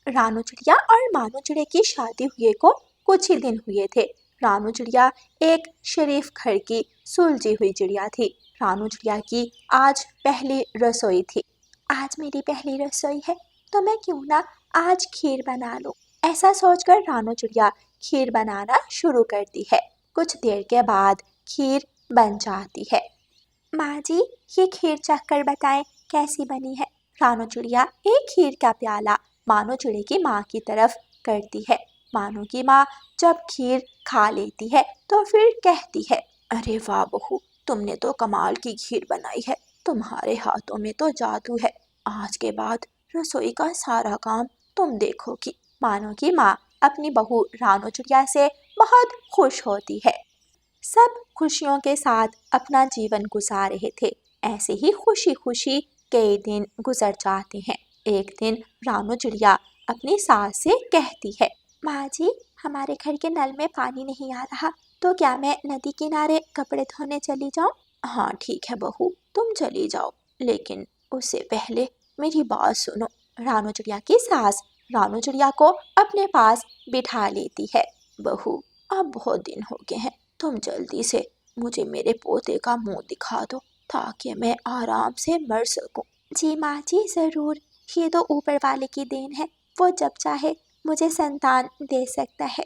रानू चिड़िया और मानू चिड़िया की शादी हुए को कुछ ही दिन हुए थे। रानू चिड़िया एक शरीफ घर की सुलझी हुई चिड़िया थी। रानू चिड़िया की आज पहली रसोई थी। आज मेरी पहली रसोई है तो मैं क्यों ना आज खीर बना लूं। ऐसा सोचकर रानू चिड़िया खीर बनाना शुरू करती है। कुछ देर के बाद खीर बन जाती है। माँ जी, ये खीर चख कर बताएं कैसी बनी है। रानू चिड़िया एक खीर का प्याला मानो चिड़िया की माँ की तरफ करती है। मानो की माँ जब खीर खा लेती है तो फिर कहती है, अरे वाह बहू, तुमने तो कमाल की खीर बनाई है। तुम्हारे हाथों में तो जादू है। आज के बाद रसोई का सारा काम तुम देखोगी। मानो की माँ अपनी बहू रानू चिड़िया से बहुत खुश होती है। सब खुशियों के साथ अपना जीवन गुजार रहे थे। ऐसे ही खुशी खुशी कई दिन गुजर जाते हैं। एक दिन रानू चिड़िया अपनी सास से कहती है, माँ जी, हमारे घर के नल में पानी नहीं आ रहा, तो क्या मैं नदी किनारे कपड़े धोने चली जाऊँ? हाँ ठीक है बहू, तुम चली जाओ, लेकिन उससे पहले मेरी बात सुनो। रानू चिड़िया की सास रानू चिड़िया को अपने पास बिठा लेती है। बहू, अब बहुत दिन हो गए हैं, तुम जल्दी से मुझे मेरे पोते का मुंह दिखा दो ताकि मैं आराम से मर सकूं। जी माँ जी, ज़रूर। ये तो ऊपर वाले की देन है, वो जब चाहे मुझे संतान दे सकता है।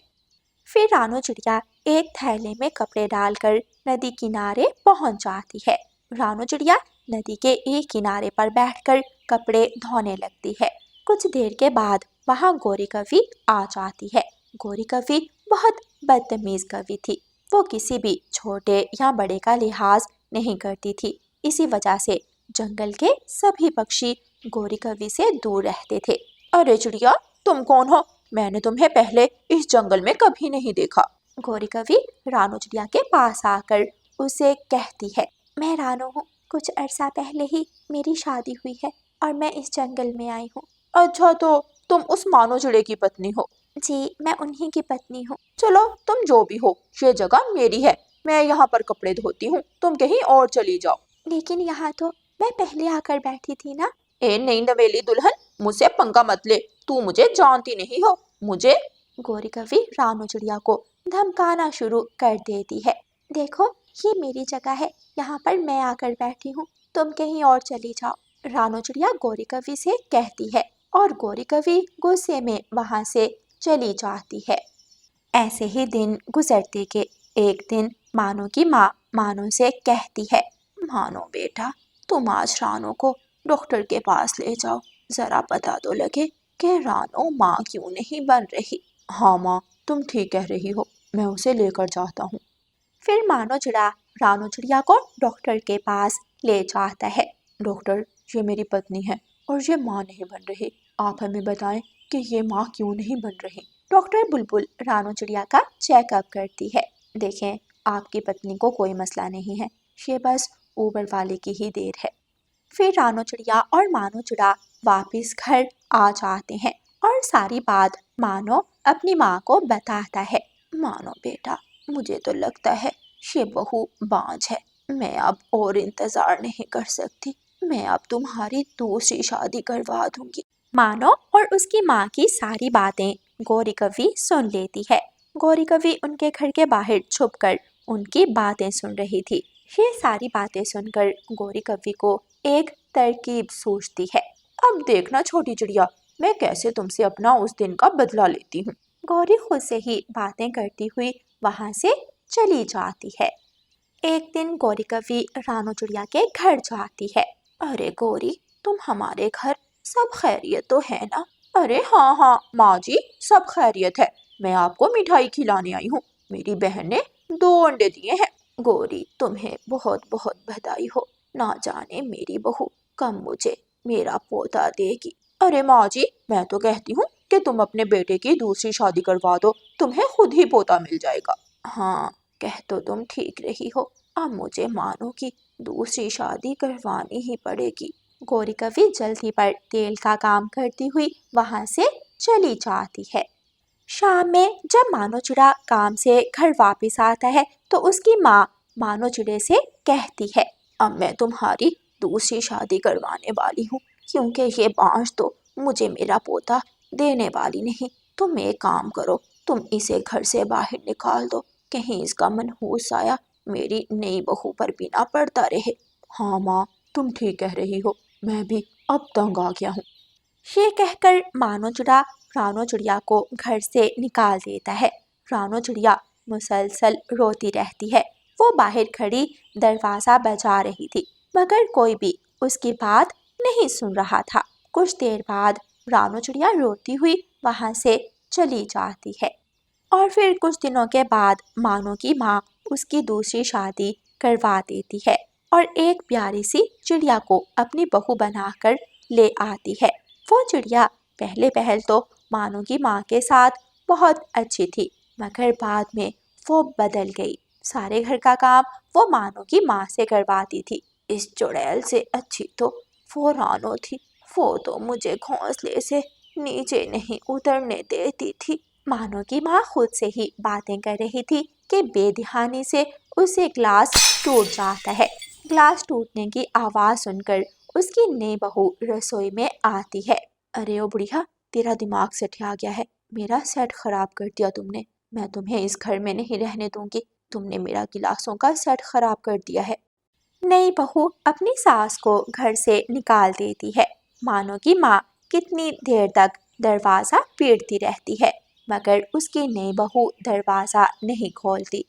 फिर रानू चिड़िया एक थैले में कपड़े डालकर नदी किनारे पहुंच जाती है। रानू चिड़िया नदी के एक किनारे पर बैठकर कपड़े धोने लगती है। कुछ देर के बाद वहां गौरी कवि आ जाती है। गौरी कवि बहुत बदतमीज कवि थी। वो किसी भी छोटे या बड़े का लिहाज नहीं करती थी। इसी वजह से जंगल के सभी पक्षी गौरी कवि से दूर रहते थे। अरे चिड़िया, तुम कौन हो? मैंने तुम्हें पहले इस जंगल में कभी नहीं देखा। गौरी कवि रानू चिड़िया के पास आकर उसे कहती है, मैं रानू हूँ। कुछ अरसा पहले ही मेरी शादी हुई है और मैं इस जंगल में आई हूँ। अच्छा, तो तुम उस मानो चिड़े की पत्नी हो? जी, मैं उन्हीं की पत्नी हूँ। चलो, तुम जो भी हो, ये जगह मेरी है। मैं यहाँ पर कपड़े धोती हूँ, तुम कहीं और चली जाओ। लेकिन यहाँ तो मैं पहले आकर बैठी थी ना। ए नहीं नवेली दुल्हन, मुझसे पंगा मत ले। तू मुझे जानती नहीं हो। मुझे गौरी कवि रानू चिड़िया को धमकाना शुरू कर देती है। देखो, ये मेरी जगह है, यहाँ पर मैं आकर बैठी हूँ, तुम कहीं और चली जाओ। रानू चिड़िया गौरी कवि से कहती है और गौरी कवि गुस्से में वहां से चली जाती है। ऐसे ही दिन गुजरते के एक दिन मानो की माँ मानो से कहती है, मानो बेटा, तुम आज रानो को डॉक्टर के पास ले जाओ। जरा पता तो लगे कि रानो माँ क्यों नहीं बन रही। हाँ माँ, तुम ठीक कह रही हो, मैं उसे लेकर जाता हूँ। फिर मानो चिड़ा रानू चिड़िया को डॉक्टर के पास ले जाता है। डॉक्टर, ये मेरी पत्नी है और ये माँ नहीं बन रही। आप हमें बताएं कि ये माँ क्यों नहीं बन रही। डॉक्टर बुलबुल रानू चिड़िया का चेकअप करती है। देखें, आपकी पत्नी को कोई मसला नहीं है, ये बस ऊपर वाले की ही देर है। फिर रानू चिड़िया और मानो चिड़ा वापिस घर आ जाते हैं और सारी बात मानो अपनी माँ को बताता है। मानो बेटा, मुझे तो लगता है ये बहू बांझ है। मैं अब और इंतजार नहीं कर सकती। मैं अब तुम्हारी दूसरी शादी करवा दूंगी। मानो और उसकी माँ की सारी बातें गौरी कवि सुन लेती है। गौरी कवि उनके घर के बाहर छुपकर उनकी बातें सुन रही थी। ये सारी बातें सुनकर गौरी कवि को एक तरकीब सूझती है। अब देखना छोटी चिड़िया, मैं कैसे तुमसे अपना उस दिन का बदला लेती हूँ। गौरी खुद से ही बातें करती हुई वहां से चली जाती है। एक दिन गौरी कवि रानू चिड़िया के घर जाती है। अरे गौरी, तुम हमारे घर, सब खैरियत तो है ना? अरे हाँ हाँ माँ जी, सब खैरियत है। मैं आपको मिठाई खिलाने आई हूँ। मेरी बहन ने 2 अंडे दिए हैं। गौरी, तुम्हें बहुत बहुत बधाई हो। ना जाने मेरी बहू कब मुझे मेरा पोता देगी। अरे माँ जी, मैं तो कहती हूँ कि तुम अपने बेटे की दूसरी शादी करवा दो, तुम्हें खुद ही पोता मिल जाएगा। हाँ, कह तो तुम ठीक रही हो। अब मुझे मानो की दूसरी शादी करवानी ही पड़ेगी। गौरी कवि जल्दी पर तेल का काम करती हुई वहां से चली जाती है। शाम में जब मानो चिड़ा काम से घर वापस आता है तो उसकी माँ मानो चिड़े से कहती है, अब मैं तुम्हारी दूसरी शादी करवाने वाली हूँ, क्योंकि ये बांझ तो मुझे मेरा पोता देने वाली नहीं। तुम एक काम करो, तुम इसे घर से बाहर निकाल दो, कहीं इसका मनहूस आया मेरी नई बहू पर भी ना पड़ता रहे। हाँ माँ, तुम ठीक कह रही हो, मैं भी अब तंग आ गया हूँ। ये कहकर मानो चिड़ा रानो चिड़िया को घर से निकाल देता है। रानो चिड़िया मुसलसल रोती रहती है। वो बाहर खड़ी दरवाज़ा बजा रही थी, मगर कोई भी उसकी बात नहीं सुन रहा था। कुछ देर बाद रानो चिड़िया रोती हुई वहाँ से चली जाती है। और फिर कुछ दिनों के बाद मानो की माँ उसकी दूसरी शादी करवा देती है और एक प्यारी सी चिड़िया को अपनी बहू बनाकर ले आती है। वो चिड़िया पहले पहल तो मानो की माँ के साथ बहुत अच्छी थी, मगर बाद में वो बदल गई। सारे घर का काम वो मानो की माँ से करवाती थी। इस चुड़ैल से अच्छी तो वो रानो थी, वो तो मुझे घोंसले से नीचे नहीं उतरने देती थी। मानो की माँ खुद से ही बातें कर रही थी कि बेध्यानी से उसे ग्लास टूट जाता है। ग्लास टूटने की आवाज़ सुनकर उसकी नई बहू रसोई में आती है। अरे ओ बुढ़िया, तेरा दिमाग सेट आ गया है, मेरा सेट खराब कर दिया तुमने। मैं तुम्हें इस घर में नहीं रहने दूंगी, तुमने मेरा गिलासों का सेट खराब कर दिया है। नई बहू अपनी सास को घर से निकाल देती है। मानो की माँ कितनी देर तक दरवाज़ा पीटती रहती है, मगर उसकी नई बहू दरवाज़ा नहीं खोलती।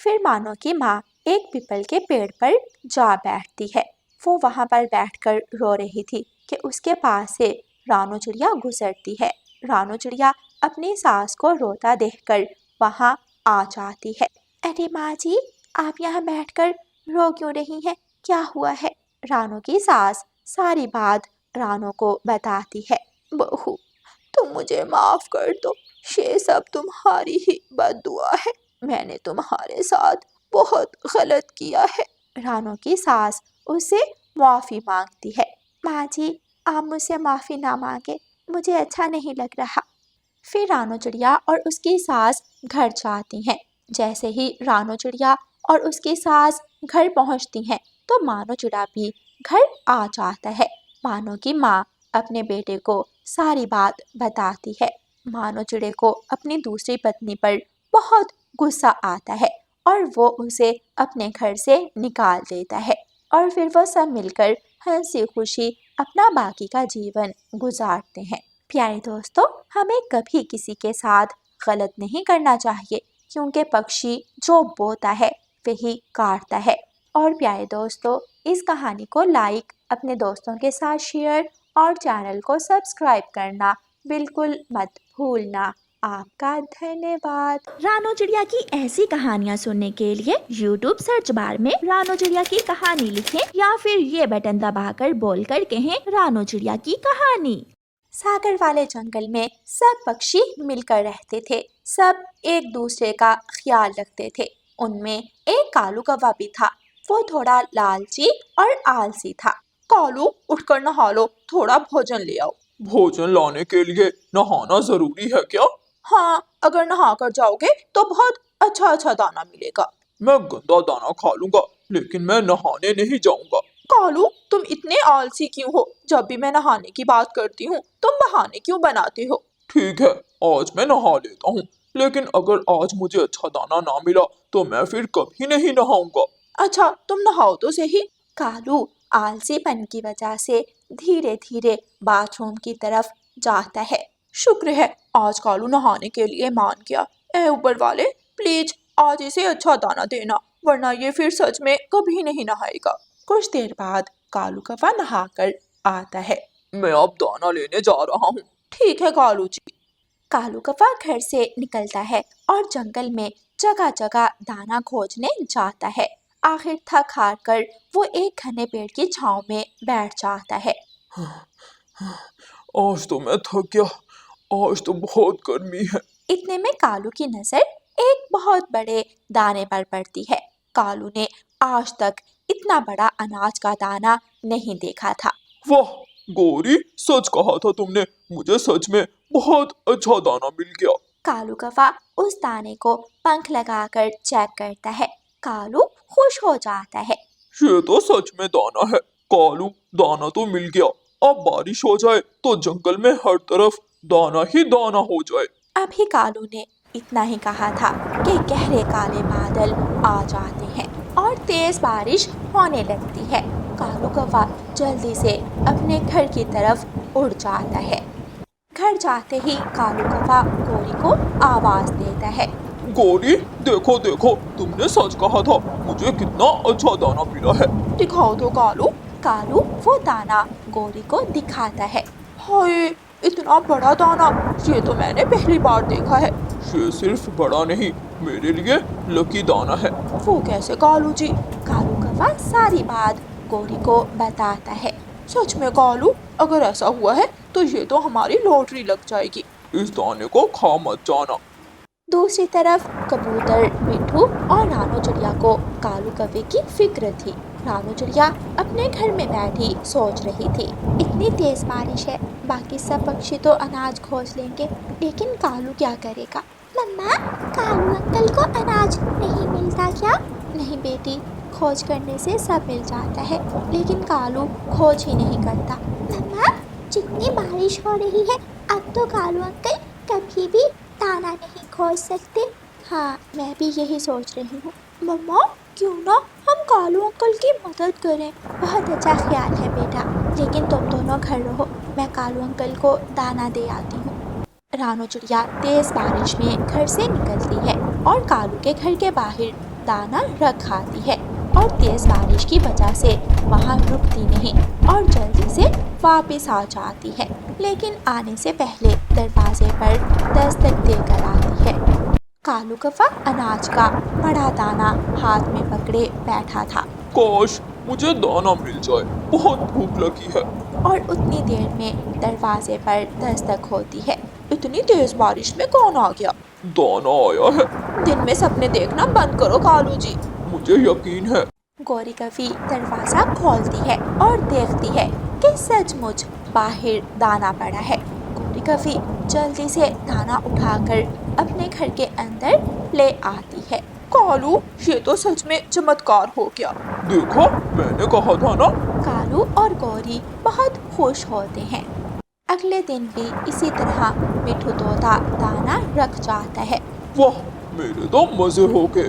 फिर मानो की माँ एक पीपल के पेड़ पर जा बैठती है। वो वहाँ पर बैठकर रो रही थी कि उसके पास से रानो चिड़िया गुजरती है। रानो चिड़िया अपनी सास को रोता देखकर वहाँ आ जाती है। अरे माँ जी, आप यहाँ बैठकर रो क्यों रही हैं? क्या हुआ है? रानो की सास सारी बात रानो को बताती है। बहू, तुम मुझे माफ कर दो, ये सब तुम्हारी ही बद्दुआ है। मैंने तुम्हारे साथ बहुत गलत किया है। रानो की सास उससे माफ़ी मांगती है। माँ जी, आप मुझसे माफ़ी ना मांगे, मुझे अच्छा नहीं लग रहा। फिर रानो चिड़िया और उसकी सास घर जाती हैं। जैसे ही रानो चिड़िया और उसकी सास घर पहुंचती हैं, तो मानो चिड़ा भी घर आ जाता है। मानो की माँ अपने बेटे को सारी बात बताती है। मानो चिड़े को अपनी दूसरी पत्नी पर बहुत गुस्सा आता है और वो उसे अपने घर से निकाल देता है। और फिर वो सब मिलकर हंसी खुशी अपना बाकी का जीवन गुजारते हैं। प्यारे दोस्तों, हमें कभी किसी के साथ गलत नहीं करना चाहिए, क्योंकि पक्षी जो बोता है वही काटता है। और प्यारे दोस्तों, इस कहानी को लाइक, अपने दोस्तों के साथ शेयर और चैनल को सब्सक्राइब करना बिल्कुल मत भूलना। आपका धन्यवाद। रानो चिड़िया की ऐसी कहानियाँ सुनने के लिए YouTube सर्च बार में रानो चिड़िया की कहानी लिखें या फिर ये बटन दबाकर बोलकर कहें रानो चिड़िया की कहानी। सागर वाले जंगल में सब पक्षी मिलकर रहते थे। सब एक दूसरे का ख्याल रखते थे। उनमें एक कालू कौवा भी था। वो थोड़ा लालची और आलसी था। कालू, उठकर नहा लो, थोड़ा भोजन ले आओ। भोजन लाने के लिए नहाना जरूरी है क्या? हाँ, अगर नहा कर जाओगे तो बहुत अच्छा अच्छा दाना मिलेगा। मैं गंदा दाना खा लूंगा, लेकिन मैं नहाने नहीं जाऊंगा। कालू, तुम इतने आलसी क्यों हो? जब भी मैं नहाने की बात करती हूँ तुम बहाने क्यों बनाते हो? ठीक है, आज मैं नहा लेता हूँ, लेकिन अगर आज मुझे अच्छा दाना ना मिला तो मैं फिर कभी नहीं नहाऊंगा। अच्छा, तुम नहाओ तो सही। कालू आलसीपन की वजह से धीरे धीरे बाथरूम की तरफ जाता है। शुक्र है आज कालू नहाने के लिए मान गया। ए ऊपर वाले, प्लीज आज इसे अच्छा दाना देना, वरना ये फिर सच में कभी नहीं नहाएगा। कुछ देर बाद कालू कौवा नहाकर आता है। मैं अब दाना लेने जा रहा हूँ। ठीक है कालू जी। कालू कौवा घर से निकलता है और जंगल में जगह जगह दाना खोजने जाता है। आखिर थक हार कर वो एक घने पेड़ की छांव में बैठ जाता है। आज तो मैं थक गया, आज तो बहुत गर्मी है। इतने में कालू की नजर एक बहुत बड़े दाने पर पड़ती है। कालू ने आज तक इतना बड़ा अनाज का दाना नहीं देखा था। वाह गौरी, सच कहा था तुमने, मुझे सच में बहुत अच्छा दाना मिल गया। कालू कौवा उस दाने को पंख लगाकर चेक करता है। कालू खुश हो जाता है। ये तो सच में दाना है। कालू, दाना तो मिल गया। अब बारिश हो जाए तो जंगल में हर तरफ दाना ही दाना हो जाए। अभी कालू ने इतना ही कहा था कि गहरे काले बादल आ जाते हैं और तेज बारिश होने लगती है। कालू कौवा जल्दी से अपने घर की तरफ उड़ जाता है। घर जाते ही कालू कौवा गोरी को आवाज देता है। गोरी, देखो देखो, तुमने सच कहा था, मुझे कितना अच्छा दाना मिला है। दिखाओ तो कालू। कालू वो दाना गोरी को दिखाता है। हाय, इतना बड़ा दाना, ये तो मैंने पहली बार देखा है। ये सिर्फ बड़ा नहीं, मेरे लिए लकी दाना है। वो कैसे कालू जी? कालू कौवा सारी बात गोरी को बताता है। सच में कालू, अगर ऐसा हुआ है तो ये तो हमारी लॉटरी लग जाएगी। इस दाने को खा मत जाना। दूसरी तरफ कबूतर, मिठू और रानू चिड़िया को कालू कौवे की फिक्र थी। रानू चिड़िया अपने घर में बैठी सोच रही थी। इतनी तेज बारिश है, बाकी सब पक्षी तो अनाज खोज लेंगे, लेकिन कालू क्या करेगा? मम्मा, कालू अंकल को अनाज नहीं मिलता क्या? नहीं बेटी, खोज करने से सब मिल जाता है, लेकिन कालू खोज ही नहीं करता। मम्मा, जितनी बारिश हो रही है, अब तो कालू अंकल कभी भी दाना नहीं खोज सकते। हाँ, मैं भी यही सोच रही हूँ। मम्मा, क्यों ना हम कालू अंकल की मदद करें? बहुत अच्छा ख्याल है बेटा, लेकिन तुम दोनों घर रहो, मैं कालू अंकल को दाना दे आती हूँ। रानू चिड़िया तेज बारिश में घर से निकलती है और कालू के घर के बाहर दाना रख आती है और तेज बारिश की वजह से वहाँ रुकती नहीं और जल्दी से वापस आ जाती है। लेकिन आने से पहले दरवाजे पर दस्तक देकर आती है। कालू कौवा अनाज का बड़ा दाना हाथ में पकड़े बैठा था काश मुझे दाना मिल जाए, बहुत भूख लगी है। और उतनी देर में दरवाजे पर दस्तक होती है। इतनी तेज बारिश में कौन आ गया? दाना आया है। दिन में सपने देखना बंद करो कालू जी। मुझे यकीन है। गौरी कवि दरवाजा खोलती है और देखती है कि सचमुच बाहर दाना पड़ा है। गौरी कवि जल्दी से दाना उठाकर अपने घर के अंदर ले आती है। कालू, ये तो सच में चमत्कार हो गया। देखो, मैंने कहा था ना। कालू और गौरी बहुत खुश होते हैं। अगले दिन भी इसी तरह मिठू तोता दाना रख जाता है। वाह, मेरे तो मजे हो गए।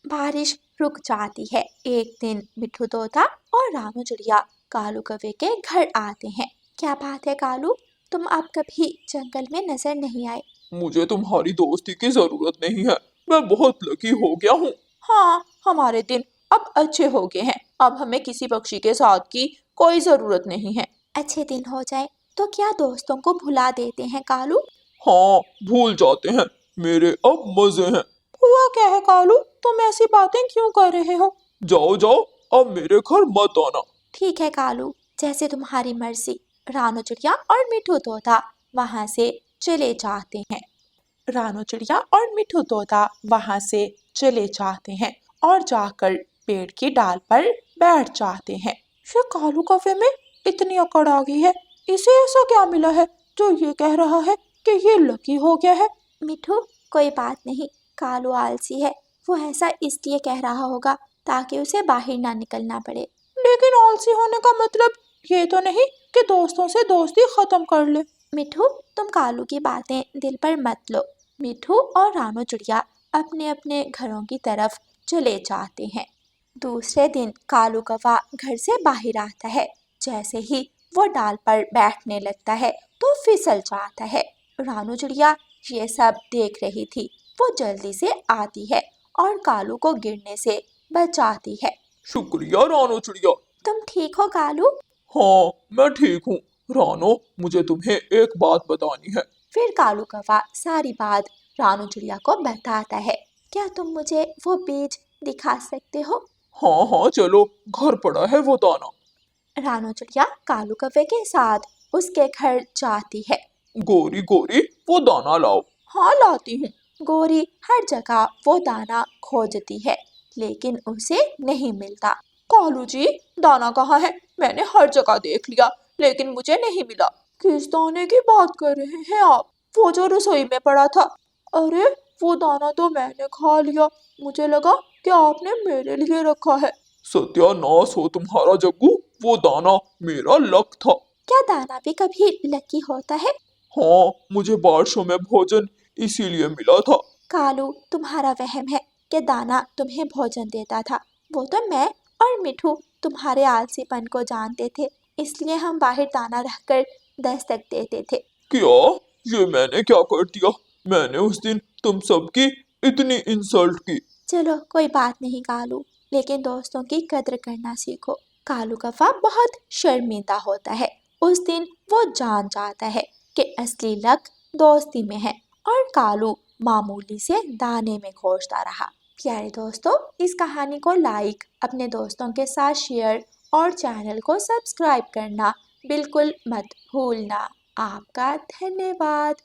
बारिश रुक जाती है। एक दिन मिठू तोता और रानू चिड़िया कालू कौवे के घर आते हैं। क्या बात है कालू, तुम अब कभी जंगल में नजर नहीं आए? मुझे तुम्हारी दोस्ती की जरूरत नहीं है, मैं बहुत लकी हो गया हूँ। हाँ, हमारे दिन अब अच्छे हो गए हैं। अब हमें किसी पक्षी के साथ की कोई जरूरत नहीं है। अच्छे दिन हो जाए तो क्या दोस्तों को भुला देते हैं कालू? हाँ, भूल जाते हैं, मेरे अब मजे हैं। हुआ क्या है कालू, तुम ऐसी बातें क्यों कर रहे हो? जाओ जाओ, अब मेरे घर मत आना। ठीक है कालू, जैसे तुम्हारी मर्जी। रानू चिड़िया और मिठू तोता वहां से चले जाते हैं। रानू चिड़िया और मिठू तोता वहां से चले जाते हैं और जाकर पेड़ की डाल पर बैठ जाते हैं। ये कालू कौवे में इतनी अकड़ आ गई है, इसे ऐसा क्या मिला है जो ये कह रहा है कि ये लकी हो गया है? मिठू, कोई बात नहीं, कालू आलसी है, वो ऐसा इसलिए कह रहा होगा ताकि उसे बाहर ना निकलना पड़े। लेकिन आलसी होने का मतलब ये तो नहीं कि दोस्तों से दोस्ती खत्म कर ले। मिठू, तुम कालू की बातें दिल पर मत लो। मिठू और रानू चिड़िया अपने अपने घरों की तरफ चले जाते हैं। दूसरे दिन कालू कौवा घर से बाहर आता है। जैसे ही वो डाल पर बैठने लगता है तो फिसल जाता है। रानू चिड़िया ये सब देख रही थी। वो जल्दी से आती है और कालू को गिरने से बचाती है। शुक्रिया रानो चिड़िया। तुम ठीक हो कालू? हाँ, मैं ठीक हूँ। रानो, मुझे तुम्हें एक बात बतानी है। फिर कालू कौवा सारी बात रानू चिड़िया को बताता है। क्या तुम मुझे वो बीज दिखा सकते हो? हाँ हाँ, चलो, घर पड़ा है वो दाना। रानू चिड़िया कालू कौवे के साथ उसके घर जाती है। गोरी गोरी, वो दाना लाओ। हाँ, लाती हूँ। गोरी हर जगह वो दाना खोजती है, लेकिन उसे नहीं मिलता। कालू जी, दाना कहाँ है? मैंने हर जगह देख लिया, लेकिन मुझे नहीं मिला। किस दाने की बात कर रहे हैं आप? वो जो रसोई में पड़ा था। अरे, वो दाना तो मैंने खा लिया। मुझे लगा कि आपने मेरे लिए रखा है। सत्यानाश हो तुम्हारा जग्गू, वो दाना मेरा लक था। क्या दाना भी कभी लकी होता है? हाँ, मुझे बारिशों में भोजन इसीलिए मिला था। कालू, तुम्हारा वहम है कि दाना तुम्हें भोजन देता था। वो तो मैं और मिठू तुम्हारे आलसीपन को जानते थे, इसलिए हम बाहर दाना रखकर दस्तक देते थे। क्या? ये मैंने क्या कर दिया? मैंने उस दिन तुम सबकी इतनी इंसल्ट की। चलो कोई बात नहीं कालू, लेकिन दोस्तों की कद्र करना सीखो। कालू कौवा बहुत शर्मिंदा होता है। उस दिन वो जान जाता है कि असली लक दोस्ती में है, और कालू मामूली से दाने में खोजता रहा। प्यारे दोस्तों, इस कहानी को लाइक, अपने दोस्तों के साथ शेयर और चैनल को सब्सक्राइब करना बिल्कुल मत भूलना। आपका धन्यवाद।